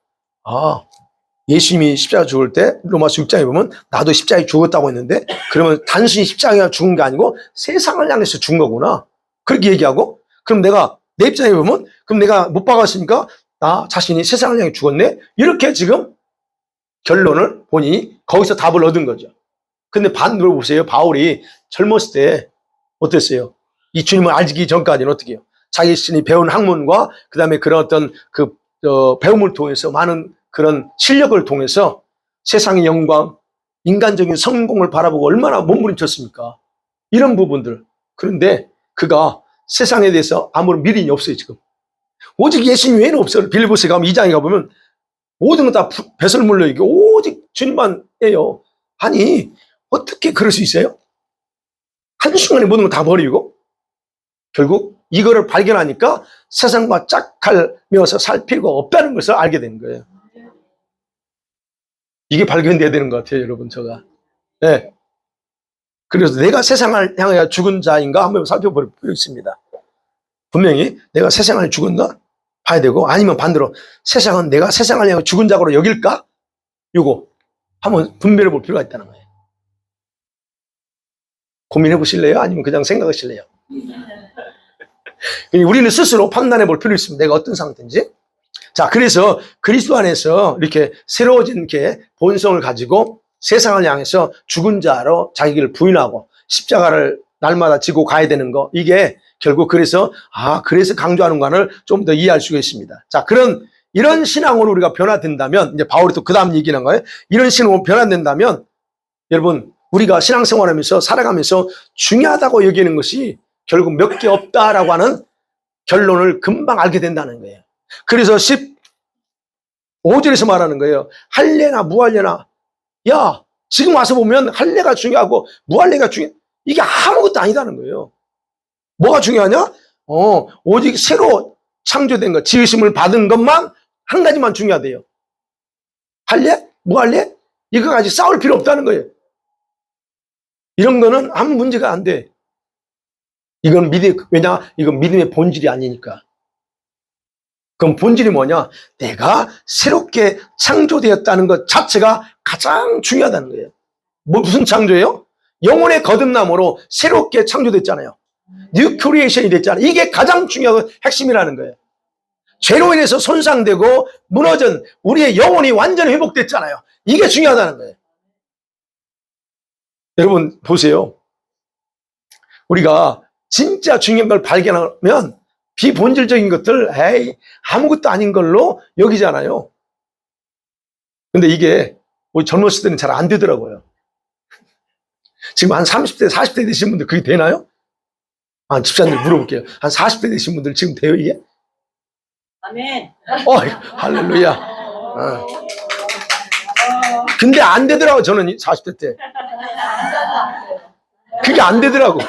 예수님이 십자가 죽을 때 로마서 6장에 보면 나도 십자가에 죽었다고 했는데 그러면 단순히 십자가가 죽은 게 아니고 세상을 향해서 죽은 거구나. 그렇게 얘기하고 그럼 내가 내 입장에 보면 그럼 내가 못 박았으니까 나 자신이 세상을 향해 죽었네. 이렇게 지금 결론을 보니 거기서 답을 얻은 거죠. 근데 반대로 보세요. 바울이 젊었을 때 어땠어요? 이 주님을 알기 전까지는 어떻게 해요? 자기 자신이 배운 학문과 그 다음에 그런 어떤 배움을 통해서 많은 그런 실력을 통해서 세상의 영광, 인간적인 성공을 바라보고 얼마나 몸부림쳤습니까? 이런 부분들. 그런데 그가 세상에 대해서 아무런 미련이 없어요, 지금. 오직 예수님 외에는 없어요. 빌립보서에 가면 2장에 가보면 모든 건 다 배설물로 이게 오직 주님만이에요. 아니 어떻게 그럴 수 있어요? 한순간에 모든 걸 다 버리고 결국 이거를 발견하니까 세상과 짝갈면서 살 필요가 없다는 것을 알게 된 거예요. 이게 발견돼야 되는 것 같아요, 여러분. 제가. 네. 그래서 내가 세상을 향하여 죽은 자인가 한번 살펴볼 필요 있습니다. 분명히 내가 세상을 죽은가 봐야 되고, 아니면 반대로 세상은 내가 세상을 향해 죽은 자로 여길까? 요거 한번 분별해 볼 필요가 있다는 거예요. 고민해 보실래요? 아니면 그냥 생각하실래요? 우리는 스스로 판단해 볼 필요 있습니다. 내가 어떤 상태인지. 자, 그래서 그리스도 안에서 이렇게 새로워진 이렇게 본성을 가지고 세상을 향해서 죽은 자로 자기를 부인하고 십자가를 날마다 지고 가야 되는 거, 이게 결국 그래서 강조하는 것을 좀 더 이해할 수가 있습니다. 자, 이런 신앙으로 우리가 변화된다면, 이제 바울이 또 그 다음 얘기는 거예요. 이런 신앙으로 변화된다면, 여러분, 우리가 신앙생활하면서 살아가면서 중요하다고 여기는 것이 결국 몇 개 없다라고 하는 결론을 금방 알게 된다는 거예요. 그래서 15절에서 말하는 거예요. 할례나 무할례나, 야, 지금 와서 보면 할례가 중요하고 무할례가 이게 아무것도 아니다는 거예요. 뭐가 중요하냐? 오직 새로 창조된 것, 지으심을 받은 것만 한 가지만 중요하대요. 할례? 무할례? 이거 가지고 싸울 필요 없다는 거예요. 이런 거는 아무 문제가 안 돼. 이건 이건 믿음의 본질이 아니니까. 그럼 본질이 뭐냐? 내가 새롭게 창조되었다는 것 자체가 가장 중요하다는 거예요. 무슨 창조예요? 영혼의 거듭남으로 새롭게 창조됐잖아요. 뉴 크리에이션이 됐잖아요. 이게 가장 중요한 핵심이라는 거예요. 죄로 인해서 손상되고 무너진 우리의 영혼이 완전히 회복됐잖아요. 이게 중요하다는 거예요. 여러분 보세요. 우리가 진짜 중요한 걸 발견하면 비본질적인 것들 아무것도 아닌 걸로 여기잖아요. 근데 이게 우리 젊었을 때는 잘 안 되더라고요. 지금 한 30대, 40대 되신 분들 그게 되나요? 집사님들 물어볼게요. 한 40대 되신 분들 지금 돼요, 이게? 아멘. 할렐루야. 근데 안 되더라고, 저는 40대 때. 그게 안 되더라고.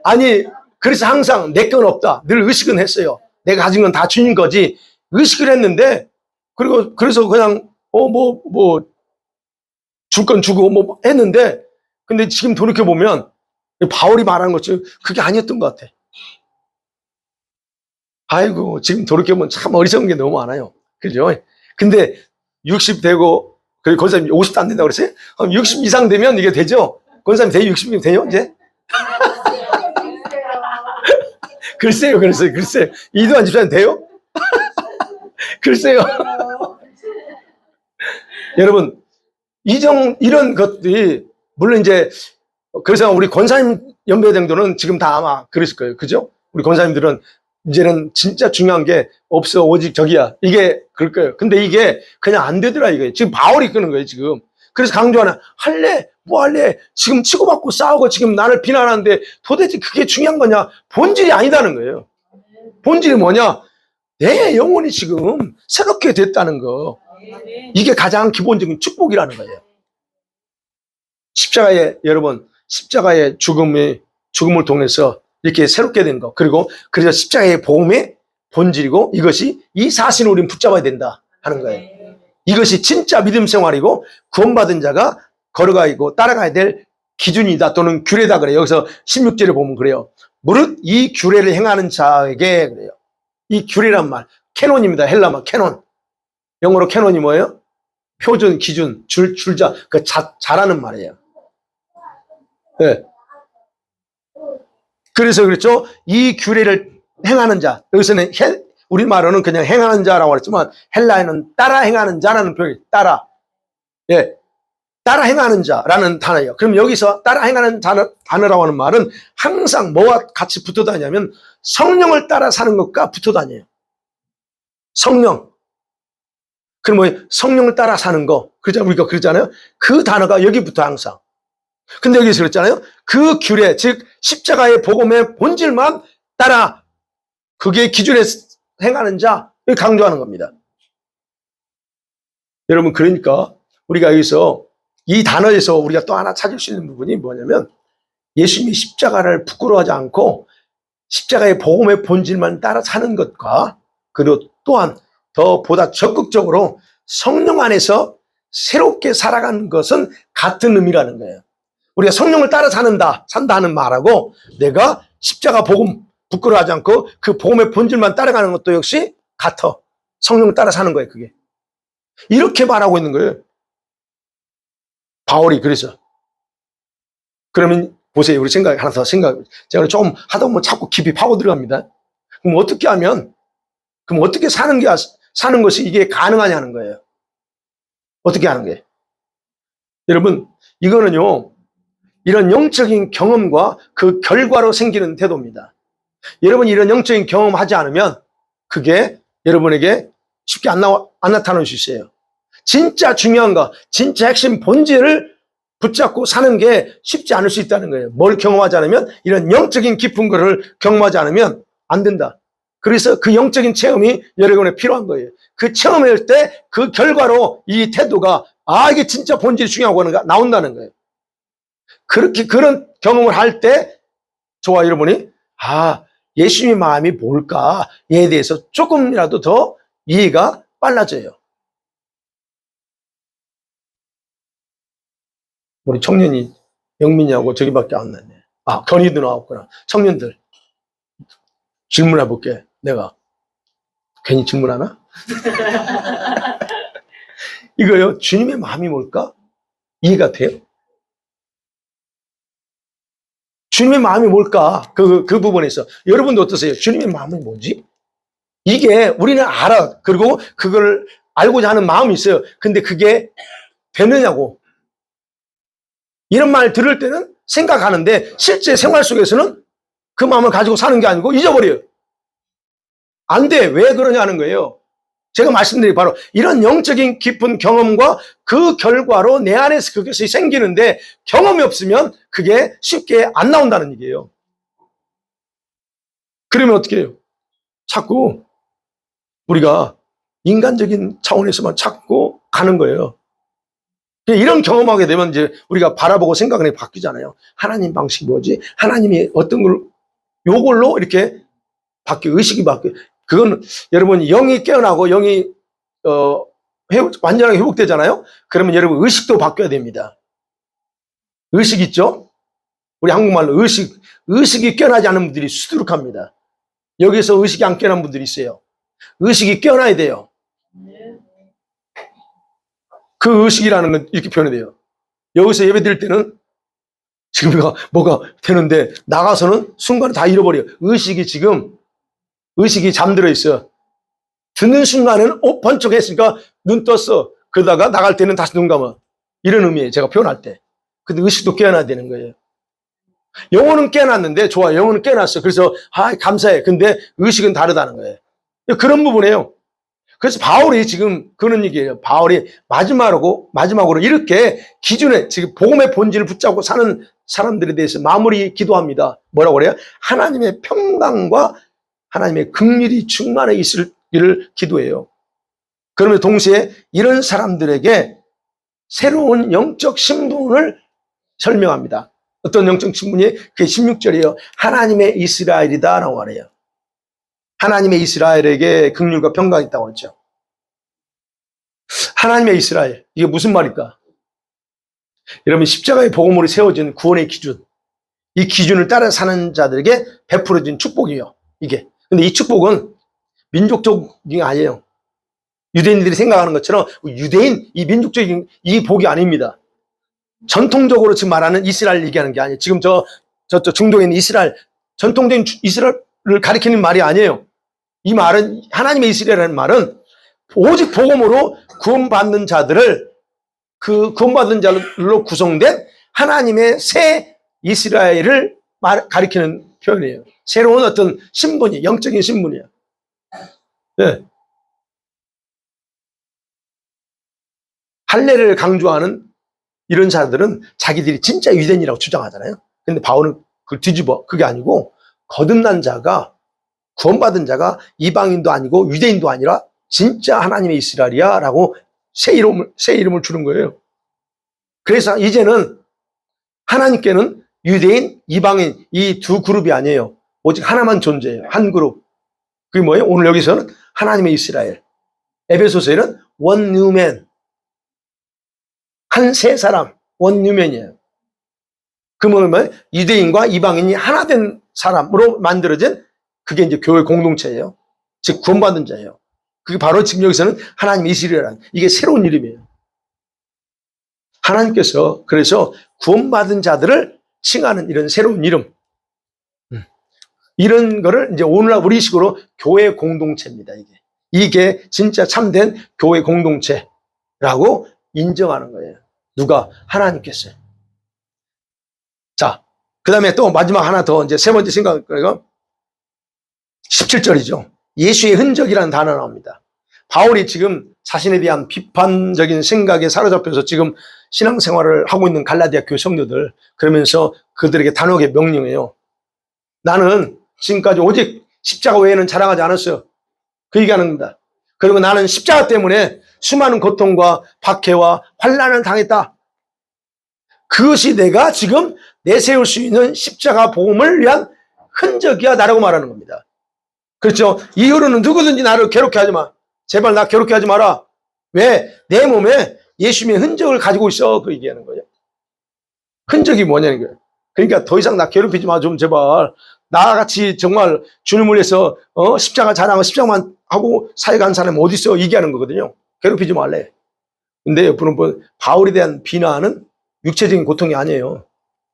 아니, 그래서 항상 내 건 없다. 늘 의식은 했어요. 내가 가진 건 다 주님 거지. 의식을 했는데, 그래서 그냥, 줄 건 주고, 했는데, 근데 지금 돌이켜보면, 바울이 말하는 것처럼 그게 아니었던 것 같아. 아이고, 지금 돌이켜보면 참 어리석은 게 너무 많아요. 그죠? 근데 60 되고, 그리고 권사님 50도 안 된다고 그랬어요? 60 이상 되면 이게 되죠? 권사님 대개 60이면 돼요, 이제? 글쎄요. 이두환 집사님 돼요? 글쎄요. 여러분, 이런 것들이, 물론 이제, 그래서 우리 권사님 연배정도는 지금 다 아마 그랬을 거예요. 그죠? 우리 권사님들은 이제는 진짜 중요한 게 없어. 오직 저기야. 이게 그럴 거예요. 근데 이게 그냥 안 되더라, 이게. 지금 바울이 끄는 거예요, 지금. 그래서 강조하는, 할래? 뭐 할래? 지금 치고받고 싸우고 지금 나를 비난하는데 도대체 그게 중요한 거냐? 본질이 아니다는 거예요. 본질이 뭐냐? 내 영혼이 지금 새롭게 됐다는 거. 이게 가장 기본적인 축복이라는 거예요. 여러분, 십자가의 죽음을 통해서 이렇게 새롭게 된 거. 그래서 십자가의 복음의 본질이고 이것이 이 사실을 우리는 붙잡아야 된다 하는 거예요. 이것이 진짜 믿음 생활이고 구원받은 자가 걸어가고 따라가야 될 기준이다 또는 규례다 그래요. 여기서 16절에 보면 그래요. 무릇 이 규례를 행하는 자에게 그래요. 이 규례란 말, 캐논입니다. 헬라말 캐논. 영어로 캐논이 뭐예요? 표준, 기준, 줄자, 자라는 말이에요. 네. 그래서 그렇죠. 이 규례를 행하는 자. 여기서는 우리말로는 그냥 행하는 자라고 했지만 헬라에는 따라 행하는 자라는 표현이 따라. 예. 따라 행하는 자라는 단어예요. 그럼 여기서 따라 행하는 단어라고 하는 말은 항상 뭐와 같이 붙어 다니냐면 성령을 따라 사는 것과 붙어 다녀요. 성령. 그럼 뭐 성령을 따라 사는 거. 우리가 그러잖아요. 그 단어가 여기부터 항상. 근데 여기서 그랬잖아요. 그 규례, 즉 십자가의 복음의 본질만 따라 그게 기준에 행하는 자, 강조하는 겁니다. 여러분, 그러니까 우리가 여기서 이 단어에서 우리가 또 하나 찾을 수 있는 부분이 뭐냐면, 예수님이 십자가를 부끄러워하지 않고 십자가의 복음의 본질만 따라 사는 것과, 그리고 또한 더 보다 적극적으로 성령 안에서 새롭게 살아가는 것은 같은 의미라는 거예요. 우리가 성령을 따라 산다는 말하고, 내가 십자가 복음 부끄러워하지 않고 그 복음의 본질만 따라가는 것도 역시 같아. 성령을 따라 사는 거예요, 그게. 이렇게 말하고 있는 거예요, 바울이. 그래서 그러면 보세요, 우리 하나 더 제가 조금 하다 보면 자꾸 깊이 파고 들어갑니다. 그럼 어떻게 사는 것이 이게 가능하냐는 거예요. 어떻게 하는 거예요? 여러분, 이거는요, 이런 영적인 경험과 그 결과로 생기는 태도입니다. 여러분이 이런 영적인 경험하지 않으면 그게 여러분에게 쉽게 안 나타날 수 있어요. 진짜 중요한 거, 진짜 핵심 본질을 붙잡고 사는 게 쉽지 않을 수 있다는 거예요. 뭘 경험하지 않으면, 이런 영적인 깊은 거를 경험하지 않으면 안 된다. 그래서 그 영적인 체험이 여러분에 필요한 거예요. 그 체험할 때 그 결과로 이 태도가, 이게 진짜 본질이 중요하고 하는 거 나온다는 거예요. 그런 경험을 할 때 저와 여러분이 예수님의 마음이 뭘까에 대해서 조금이라도 더 이해가 빨라져요. 우리 청년이 영민이하고 저기밖에 안 났네. 견이도 나왔구나. 청년들 질문해 볼게. 내가 괜히 질문하나? 이거요, 주님의 마음이 뭘까? 이해가 돼요? 주님의 마음이 뭘까? 그 부분에서 여러분도 어떠세요? 주님의 마음이 뭐지? 이게 우리는 알아. 그리고 그걸 알고자 하는 마음이 있어요. 근데 그게 되느냐고. 이런 말 들을 때는 생각하는데 실제 생활 속에서는 그 마음을 가지고 사는 게 아니고 잊어버려요. 안 돼. 왜 그러냐는 거예요. 제가 말씀드린 바로 이런 영적인 깊은 경험과 그 결과로 내 안에서 그것이 생기는데, 경험이 없으면 그게 쉽게 안 나온다는 얘기예요. 그러면 어떻게 해요? 자꾸 우리가 인간적인 차원에서만 찾고 가는 거예요. 이런 경험하게 되면 이제 우리가 바라보고 생각이 바뀌잖아요. 하나님 방식이 뭐지? 하나님이 어떤 걸, 요걸로 이렇게 의식이 바뀌어요. 그건 여러분, 영이 깨어나고 영이 완전하게 회복되잖아요. 그러면 여러분 의식도 바뀌어야 됩니다. 의식 있죠? 우리 한국말로 의식이 깨어나지 않은 분들이 수두룩합니다. 여기서 의식이 안 깨어난 분들이 있어요. 의식이 깨어나야 돼요. 그 의식이라는 건 이렇게 표현돼요. 여기서 예배 드릴 때는 지금 뭐가 되는데, 나가서는 순간에 다 잃어버려요. 의식이 잠들어 있어요. 듣는 순간에는 번쩍 했으니까 눈 떴어. 그러다가 나갈 때는 다시 눈 감아. 이런 의미예요, 제가 표현할 때. 근데 의식도 깨어나야 되는 거예요. 영혼은 깨어났는데, 좋아, 영혼은 깨어났어. 그래서 감사해. 근데 의식은 다르다는 거예요. 그런 부분이에요. 그래서 바울이 지금 그런 얘기예요. 바울이 마지막으로 이렇게 기준에, 지금 복음의 본질을 붙잡고 사는 사람들에 대해서 마무리 기도합니다. 뭐라고 그래요? 하나님의 평강과 하나님의 긍휼이 충만해 있기를 기도해요. 그러면 동시에 이런 사람들에게 새로운 영적 신분을 설명합니다. 어떤 영적 신분이? 그게 16절이에요. 하나님의 이스라엘이다 라고 말해요. 하나님의 이스라엘에게 긍휼과 평강이 있다고 했죠. 하나님의 이스라엘, 이게 무슨 말일까? 여러분, 십자가의 복음으로 세워진 구원의 기준, 이 기준을 따라 사는 자들에게 베풀어진 축복이에요, 이게. 근데 이 축복은 민족적인 게 아니에요. 유대인들이 생각하는 것처럼 이 민족적인 이 복이 아닙니다. 전통적으로 지금 말하는 이스라엘 얘기하는 게 아니에요. 지금 저쪽 중동에 있는 이스라엘, 전통적인 이스라엘을 가리키는 말이 아니에요. 이 말은, 하나님의 이스라엘이라는 말은 오직 복음으로 구원받는 자들을, 그 구원받는 자들로 구성된 하나님의 새 이스라엘을 가리키는 표현이에요. 새로운 어떤 신분이, 영적인 신분이에요. 네. 할례를 강조하는 이런 사람들은 자기들이 진짜 유대인이라고 주장하잖아요. 근데 바울은 그걸 뒤집어. 그게 아니고 거듭난 자가, 구원받은 자가 이방인도 아니고 유대인도 아니라 진짜 하나님의 이스라엘이야 라고 새 이름을 주는 거예요. 그래서 이제는 하나님께는 유대인, 이방인 이 두 그룹이 아니에요. 오직 하나만 존재해요. 한 그룹. 그게 뭐예요? 오늘 여기서는 하나님의 이스라엘. 에베소서에는 원 뉴맨. 한 세 사람, 원 뉴맨이에요. 그 뭐냐면 유대인과 이방인이 하나 된 사람으로 만들어진 그게 이제 교회 공동체예요. 즉 구원받은 자예요. 그게 바로 지금 여기서는 하나님의 이스라엘이라는 이게 새로운 이름이에요. 하나님께서 그래서 구원받은 자들을 칭하는 이런 새로운 이름. 이런 거를 이제 오늘날 우리식으로 교회 공동체입니다. 이게 진짜 참된 교회 공동체라고 인정하는 거예요. 누가? 하나님께서요. 자, 그 다음에 또 마지막 하나 더 이제 세 번째 생각할 거예요. 17절이죠. 예수의 흔적이라는 단어 나옵니다. 바울이 지금 자신에 대한 비판적인 생각에 사로잡혀서 지금 신앙생활을 하고 있는 갈라디아 교회 성도들, 그러면서 그들에게 단호하게 명령해요. 나는 지금까지 오직 십자가 외에는 자랑하지 않았어요. 그 얘기하는 겁니다. 그리고 나는 십자가 때문에 수많은 고통과 박해와 환난을 당했다. 그것이 내가 지금 내세울 수 있는 십자가 복음을 위한 흔적이야 나라고 말하는 겁니다. 그렇죠? 이후로는 누구든지 나를 괴롭게 하지 마. 제발 나 괴롭게 하지 마라. 왜? 내 몸에 예수님의 흔적을 가지고 있어. 그 얘기하는 거예요. 흔적이 뭐냐는 거예요. 그러니까 더 이상 나 괴롭히지 마. 좀 제발. 나같이 정말 주님을 위해서 십자가 자랑하고 십자가만 하고 사역한 사람이 어디 있어? 얘기하는 거거든요. 괴롭히지 말래. 근데 여러분 바울에 대한 비난은 육체적인 고통이 아니에요.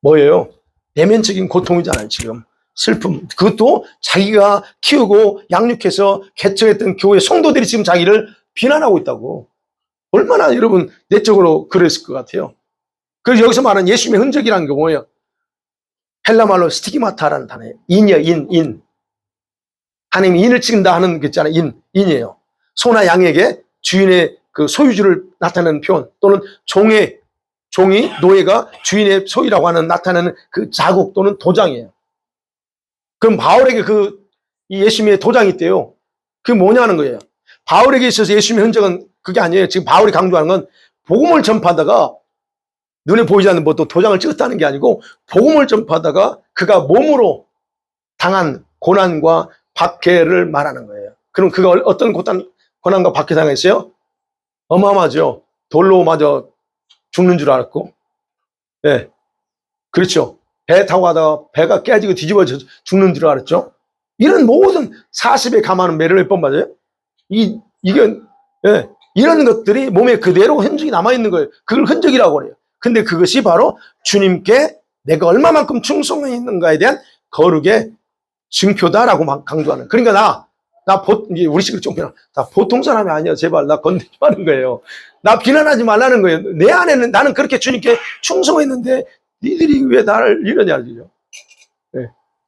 뭐예요? 내면적인 고통이잖아요. 지금 슬픔. 그것도 자기가 키우고 양육해서 개척했던 교회 성도들이 지금 자기를 비난하고 있다고. 얼마나 여러분 내적으로 그랬을 것 같아요. 그래서 여기서 말하는 예수님의 흔적이라는 게 뭐예요? 헬라 말로 스티기마타라는 단어예요. 인이요, 인. 하나님이 인을 찍는다 하는 게 있잖아요. 인이에요. 소나 양에게 주인의 그 소유주를 나타내는 표현, 또는 종이, 노예가 주인의 소유라고 하는 나타내는 그 자국 또는 도장이에요. 그럼 바울에게 이 예수님의 도장이 있대요. 그게 뭐냐는 거예요. 바울에게 있어서 예수님의 흔적은 그게 아니에요. 지금 바울이 강조하는 건 복음을 전파하다가 눈에 보이지 않는 뭐 또 도장을 찍었다는 게 아니고 복음을 전파하다가 그가 몸으로 당한 고난과 박해를 말하는 거예요. 그럼 그가 어떤 고난과 박해 당했어요? 어마어마하죠. 돌로 맞아 죽는 줄 알았고, 예, 그렇죠. 배 타고 가다가 배가 깨지고 뒤집어져 죽는 줄 알았죠. 이런 모든 40에 감하는 매를 몇 번 맞아요? 예, 이런 것들이 몸에 그대로 흔적이 남아있는 거예요. 그걸 흔적이라고 그래요. 근데 그것이 바로 주님께 내가 얼마만큼 충성이 있는가에 대한 거룩의 증표다라고 강조하는. 그러니까 이제 우리식으로 좀 그냥, 나 보통 사람이 아니야. 제발 나 건드리지 마는 거예요. 나 비난하지 말라는 거예요. 내 안에는 나는 그렇게 주님께 충성했는데 니들이 왜 나를 이러냐. 네.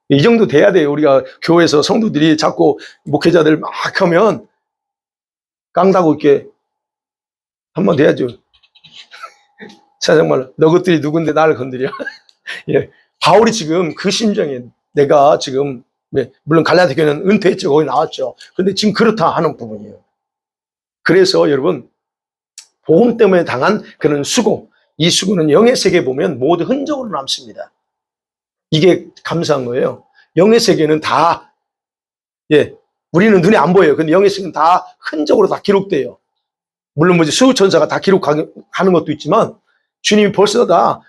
이 정도 돼야 돼요. 우리가 교회에서 성도들이 자꾸 목회자들 막 하면 깡다고 있게 한번 돼야죠. 자, 정말 너 것들이 누군데 나를 건드려. 예. 바울이 지금 그 심정에 내가 지금, 물론 갈라디아 교회는 은퇴했죠. 거기 나왔죠. 근데 지금 그렇다 하는 부분이에요. 그래서 여러분, 복음 때문에 당한 그런 수고, 이 수고는 영의 세계에 보면 모두 흔적으로 남습니다. 이게 감사한 거예요. 영의 세계는 다, 우리는 눈에 안 보여요. 근데 영의 세계는 다 흔적으로 다 기록돼요. 물론 뭐 수호천사가 다 기록하는 것도 있지만, 주님이 벌써 다,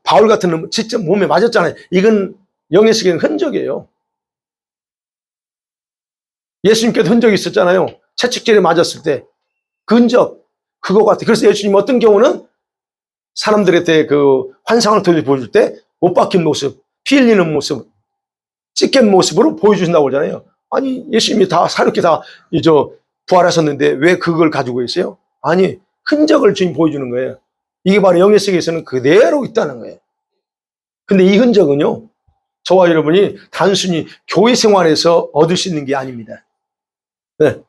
바울 같은 놈 직접 몸에 맞았잖아요. 이건 영의 세계는 흔적이에요. 예수님께도 흔적이 있었잖아요. 채찍질에 맞았을 때. 그 흔적, 그거 같아. 그래서 예수님 어떤 경우는 사람들한테 그 환상을 보여줄 때 못 박힌 모습, 피 흘리는 모습, 찢긴 모습으로 보여주신다고 그러잖아요. 아니, 예수님이 다 사롭게 다 부활하셨는데 왜 그걸 가지고 있어요? 아니, 흔적을 지금 보여주는 거예요. 이게 바로 영의 세계에서는 그대로 있다는 거예요. 근데 이 흔적은요, 저와 여러분이 단순히 교회 생활에서 얻을 수 있는 게 아닙니다. 네.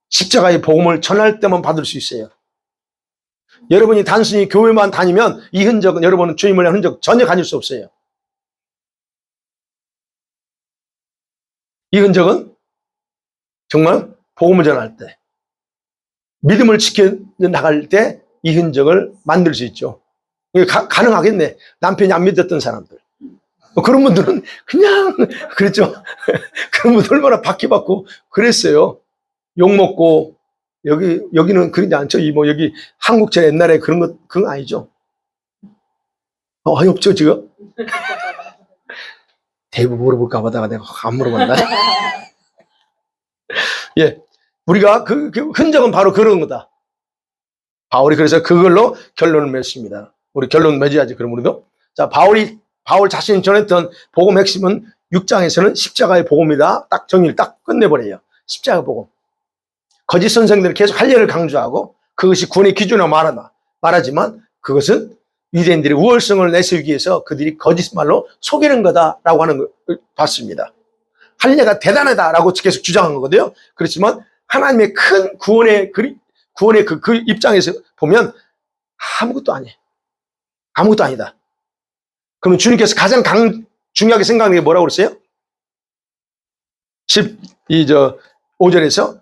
십자가의 복음을 전할 때만 받을 수 있어요. 여러분이 단순히 교회만 다니면 이 흔적은, 여러분은 주님을 위한 흔적 전혀 가질 수 없어요. 이 흔적은 정말 복음을 전할 때, 믿음을 지켜 나갈 때 이 흔적을 만들 수 있죠. 이게 가능하겠네. 남편이 안 믿었던 사람들. 그런 분들은 그냥 그랬죠. 그런 분들 얼마나 박해받고 그랬어요. 욕먹고, 여기는 그러지 않죠. 뭐 여기 한국처럼 옛날에 그건 아니죠. 어이없죠, 지금? 대부 물어볼까 보다가 내가 안 물어봤나? 예. 우리가 그 흔적은 바로 그런 거다. 바울이 그래서 그걸로 결론을 맺습니다. 우리 결론 맺어야지, 그럼 우리도. 자, 바울 자신이 전했던 복음 핵심은 6장에서는 십자가의 복음이다. 딱 정의를 딱 끝내버려요. 십자가 복음. 거짓 선생들은 계속 할례를 강조하고 그것이 구원의 기준으로 말하지만 그것은 유대인들의 우월성을 내세우기 위해서 그들이 거짓말로 속이는 거다라고 하는 걸 봤습니다. 할례가 대단하다라고 계속 주장한 거거든요. 그렇지만 하나님의 큰 구원의 그 입장에서 보면 아무것도 아니에요. 아무것도 아니다. 그러면 주님께서 가장 중요하게 생각하는 게 뭐라고 그랬어요? 5절에서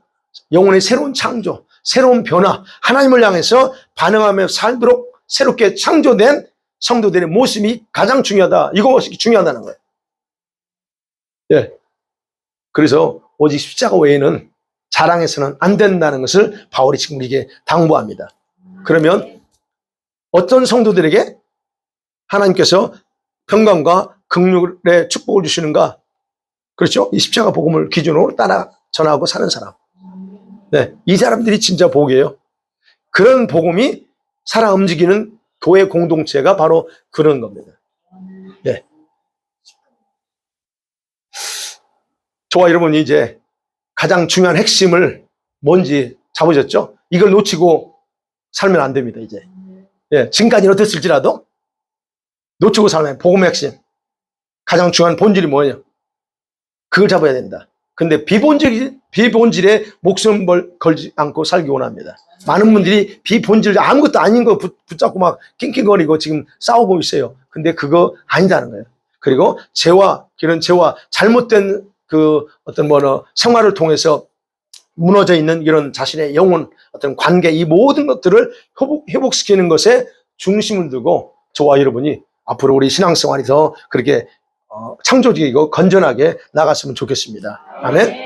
영혼의 새로운 창조, 새로운 변화, 하나님을 향해서 반응하며 살도록 새롭게 창조된 성도들의 모습이 가장 중요하다. 이것이 중요하다는 거예요. 예. 그래서 오직 십자가 외에는 자랑해서는 안 된다는 것을 바울이 지금 우리에게 당부합니다. 그러면 어떤 성도들에게 하나님께서 평강과 긍휼의 축복을 주시는가? 그렇죠? 이 십자가 복음을 기준으로 따라 전하고 사는 사람. 네, 이 사람들이 진짜 복이에요. 그런 복음이 살아 움직이는 교회 공동체가 바로 그런 겁니다. 네. 저와 여러분이 이제 가장 중요한 핵심을 뭔지 잡으셨죠? 이걸 놓치고 살면 안 됩니다, 이제. 예, 지금까지는 어땠을지라도 놓치고 살면 복음의 핵심. 가장 중요한 본질이 뭐예요? 그걸 잡아야 된다. 근데 비본질에 목숨 걸지 않고 살기 원합니다. 많은 분들이 비본질 아무것도 아닌 거 붙잡고 막 낑낑거리고 지금 싸우고 있어요. 근데 그거 아니다는 거예요. 그리고 이런 죄와 잘못된 그 어떤 생활을 통해서 무너져 있는 이런 자신의 영혼, 어떤 관계, 이 모든 것들을 회복시키는 것에 중심을 두고 저와 여러분이 앞으로 우리 신앙생활이 더 그렇게 창조적이고 건전하게 나갔으면 좋겠습니다. 아멘.